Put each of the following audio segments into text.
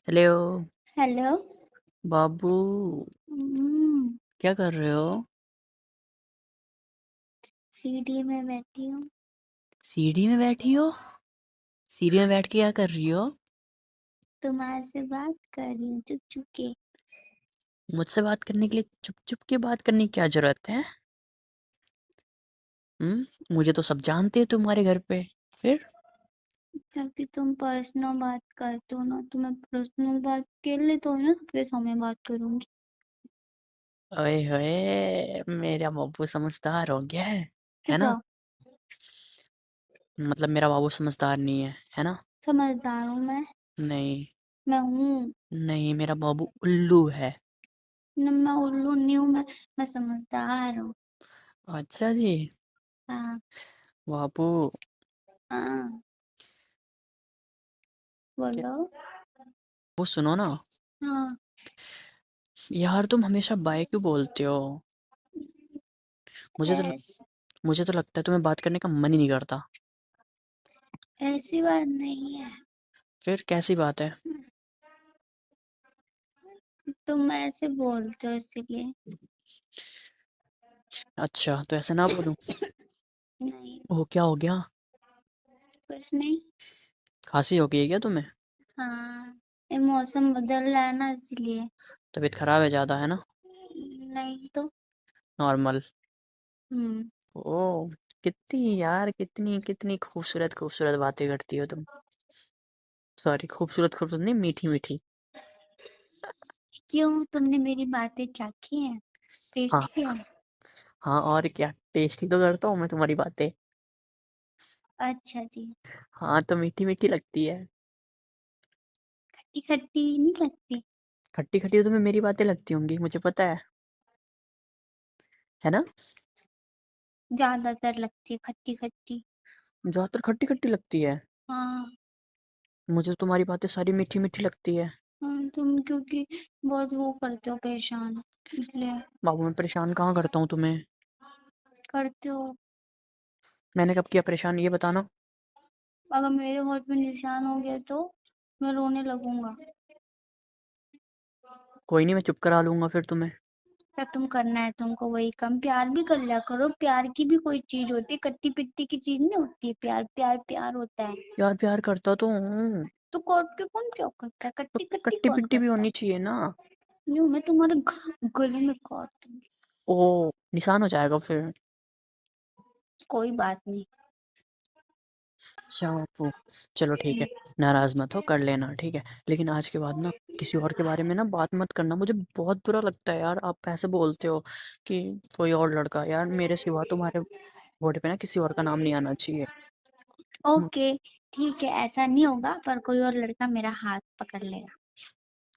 Hello. Hello. बाबू, हम्म, क्या कर रहे हो? सीढ़ी में बैठी हूँ। सीढ़ी में बैठी हो? सीढ़ी में बैठ के क्या कर रही हो? तुम्हारे से बात कर रही हूँ चुप चुप के। मुझसे बात करने के लिए चुप चुप के बात करने की क्या जरूरत है? मुझे तो सब जानते हैं तुम्हारे घर पे। फिर? ताकि तुम पर्सनल बात करते हो ना, तो मैं पर्सनल बात के लिए तो ना सबके सामने बात करूंगी। ओए होए, मेरा बाबू समझदार हो गया है चुप ना? रहो। मतलब मेरा बाबू समझदार नहीं है ना? समझदार हूँ मैं। नहीं। मैं हूँ। नहीं, मेरा बाबू उल्लू है। न, मैं उल्लू नहीं हूँ। मैं समझदार हूँ। अच्छा जी। हाँ। बाबू, हाँ। क्या? बोलो। वो सुनो ना। हाँ। यार, तुम हमेशा बाय क्यों बोलते हो? मुझे तो लग, ऐस, मुझे तो लगता है तुम्हें बात करने का मन ही नहीं करता। ऐसी बात नहीं है। फिर कैसी बात है? तुम ऐसे बोलते हो इसीलिए। अच्छा, तो ऐसे ना बोलूं? नहीं। ओह, क्या हो गया? कुछ नहीं। खांसी हो गई है क्या तुम्हें? हाँ, ये मौसम बदल रहा है ना इसलिए। तबीयत खराब है ज्यादा, है ना? नहीं तो। नॉर्मल। हम्म। ओह, कितनी यार, कितनी कितनी खूबसूरत खूबसूरत बातें करती हो तुम। सॉरी, खूबसूरत खूबसूरत नहीं, मीठी मीठी। क्यों, तुमने मेरी बातें चाखी हैं? हाँ। टेस्टी है? हाँ, और क्या, टेस्टी तो करता हूँ मैं तुम्हारी बातें। अच्छा जी। हाँ, तो मीठी मीठी लगती है। खट्टी खट्टी नहीं लगती? खट्टी खट्टी तो तुम्हें मेरी बातें लगती होंगी, मुझे पता है ना? ज्यादातर लगती है खट्टी खट्टी। ज्यादातर खट्टी खट्टी लगती है। हाँ। मुझे तो तुम्हारी बातें सारी मीठी मीठी लगती है। हाँ, तुम क्योंकि बहुत वो करते हो परेशान, इसलिए। बाबू, मैं परेशान कहाँ करता हूँ तुम्हें? करते हो। मैंने कब किया परेशान, ये बताना। अगर मेरे होठ पे निशान हो गया तो मैं रोने लगूंगा। कोई नहीं, मैं चुप करा लूंगा फिर तुम्हें। क्या तुम करना है तुमको वही कम, प्यार भी कर लिया करो। प्यार की भी कोई चीज होती है, कट्टी पिट्टी की चीज नहीं होती है। प्यार प्यार प्यार होता है। यार, प्यार करता तो हूँ। तो कोट के कौन क्यों करता है? तो कट्टी कट्टी कट्टी कौन पिट्टी भी करता है? होनी चाहिए ना? यूं मैं तुम्हारे गले में काट दूंगी। ओ, निशान हो जाएगा फिर। कोई बात नहीं। अच्छा बापू, चलो ठीक है। नाराज मत हो, कर लेना, ठीक है। लेकिन आज के बाद ना किसी और के बारे में ना बात मत करना, मुझे बहुत बुरा लगता है यार, आप ऐसे बोलते हो कि कोई और लड़का। यार, मेरे सिवा तुम्हारे बोर्ड पे ना किसी और का नाम नहीं आना चाहिए। ओके, ठीक है, ऐसा नहीं होगा, पर कोई और लड़का मेरा हाथ पकड़ लेगा।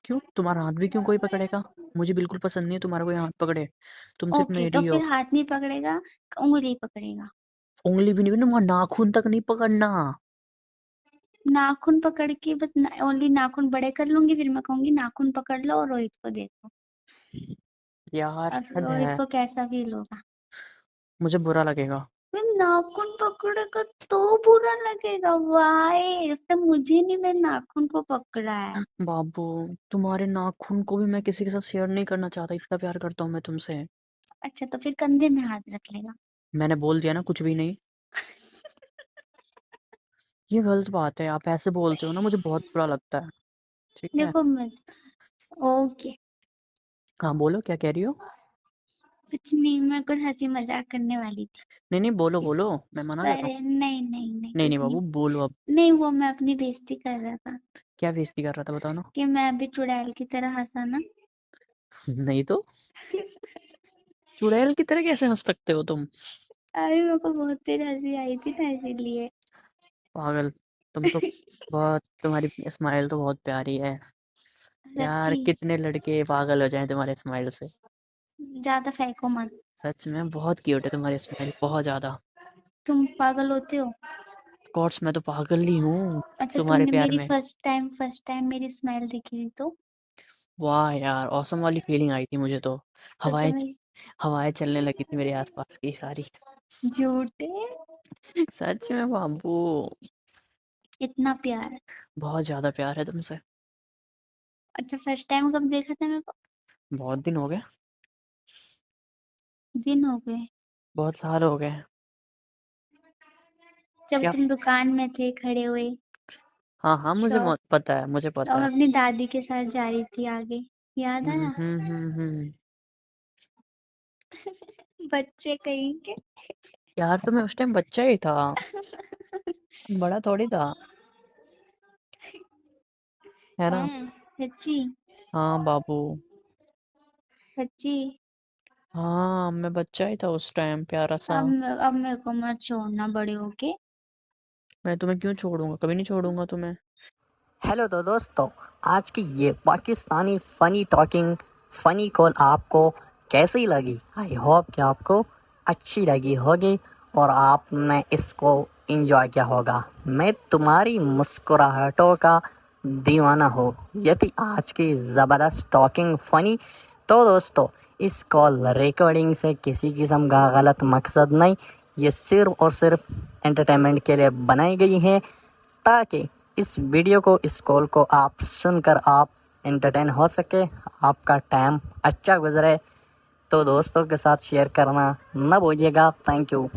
क्यों, तुम्हारा हाथ भी क्यों कोई पकड़ेगा? मुझे बिल्कुल पसंद नहीं है तुम्हारा कोई हाथ पकड़े। तुम सिर्फ ओके, तो मेरी फिर हो। हाथ नहीं पकड़ेगा, उंगली पकड़ेगा। उंगली भी नहीं, वहां नाखून तक नहीं पकड़ना। नाखून पकड़ के बस ओनली नाखून बड़े कर लूंगी, फिर मैं कहूंगी नाखून पकड़ लो और रोहित को दे दो। यार, और हद रोहित है। को कैसा फील होगा? मुझे बुरा लगेगा। फिर नाखून पकड़ेगा तो बुरा लगेगा? वाई, उसने मुझे नहीं, मेरे नाखून को पकड़ा है। बाबू, तुम्हारे नाखून को भी मैं किसी के साथ शेयर नहीं करना चाहता, इतना प्यार करता हूँ मैं तुमसे। अच्छा, तो फिर कंधे में हाथ रख लेगा। मैंने बोल दिया ना, कुछ भी नहीं। ये गलत बात है, आप ऐसे बोलते हो ना, मुझे बहुत बुरा लगता है। ठीक है। देखो मत। ओके। हाँ, बोलो, क्या कह रही हो? कुछ नहीं, मैं कुछ हंसी मजाक करने वाली थी। नहीं नहीं, बोलो बोलो, मैं मना कर रहा हूँ। पर नहीं नहीं नहीं, नहीं नहीं कुछ नहीं। बाबू, बोलो अब। नहीं, वो मैं अपनी बेइज्जती कर रहा था। क्या बेइज्जती कर रहा था, बताओ ना। कि मैं अभी चुड़ैल की तरह हंसा ना। नहीं तो। चुड़ैल की तरह कैसे हंस सकते हो तुम? अभी मेरे को बहुत तेज हंसी आई थी ना, इसीलिए। पागल। तुम तो बहुत, तुम्हारी स्माइल तो बहुत प्यारी है। यार, सच्ची। कितने लड़के पागल हो जाएं तुम्हारे स्माइल से। ज्यादा फेंको मत। सच में बहुत क्यूट है तुम्हारी स्माइल, बहुत ज्यादा। तुम पागल होते हो? कोर्स, मैं तो पागल ही हूँ अच्छा, तुम्हारे तुमने प्यार मेरी में। फर्स्ट टाइम मेरी स्माइल देखी थी तो? वाह यार, औसम वाली फीलिंग आई थी मुझे तो। तो हवाएं तुम्हें। हवाएं चलने लगी थी मेरे आसपास की सारी। झूठे। सच में बाबू। इतना प्यार। बहुत ज्यादा प्यार है तुमसे। अच्छा, फर्स्ट टाइम कब देखा था मेरे को? बहुत दिन हो गए, दिन हो गए? बहुत साल हो गए। जब क्या? तुम दुकान में थे खड़े हुए। हाँ हाँ, मुझे शॉप। पता है, मुझे तो पता मैं है। अपनी दादी के साथ जा रही थी आगे। याद आया? हम्म। बच्चे कहीं के। यार तो मैं उस टाइम बच्चा ही था, बड़ा थोड़ी था, है ना? हैं? सच्ची? हाँ बाबू। सच्ची? हाँ, मैं बच्चा ही था उस टाइम, प्यारा सा। अब मेरे को मत छोड़ना बड़े होके। मैं तुम्हें क्यों छोड़ूंगा, कभी नहीं छोड़ूंगा तुम्हें। हेलो तो दोस्तों, आज की ये Pakistani funny talking funny call आपको कैसी लगी? आई होप कि आपको अच्छी लगी होगी और आपने इसको एंजॉय किया होगा। मैं तुम्हारी मुस्कुराहटों का दीवाना हूँ। यदि आज की ज़बरदस्त टॉकिंग फ़नी, तो दोस्तों इस कॉल रिकॉर्डिंग से किसी किस्म का गलत मकसद नहीं, ये सिर्फ़ और सिर्फ एंटरटेनमेंट के लिए बनाई गई है, ताकि इस वीडियो को, इस कॉल को आप सुनकर आप एंटरटेन हो सके, आपका टाइम अच्छा गुजरे। तो दोस्तों के साथ शेयर करना ना भूलिएगा। Thank you.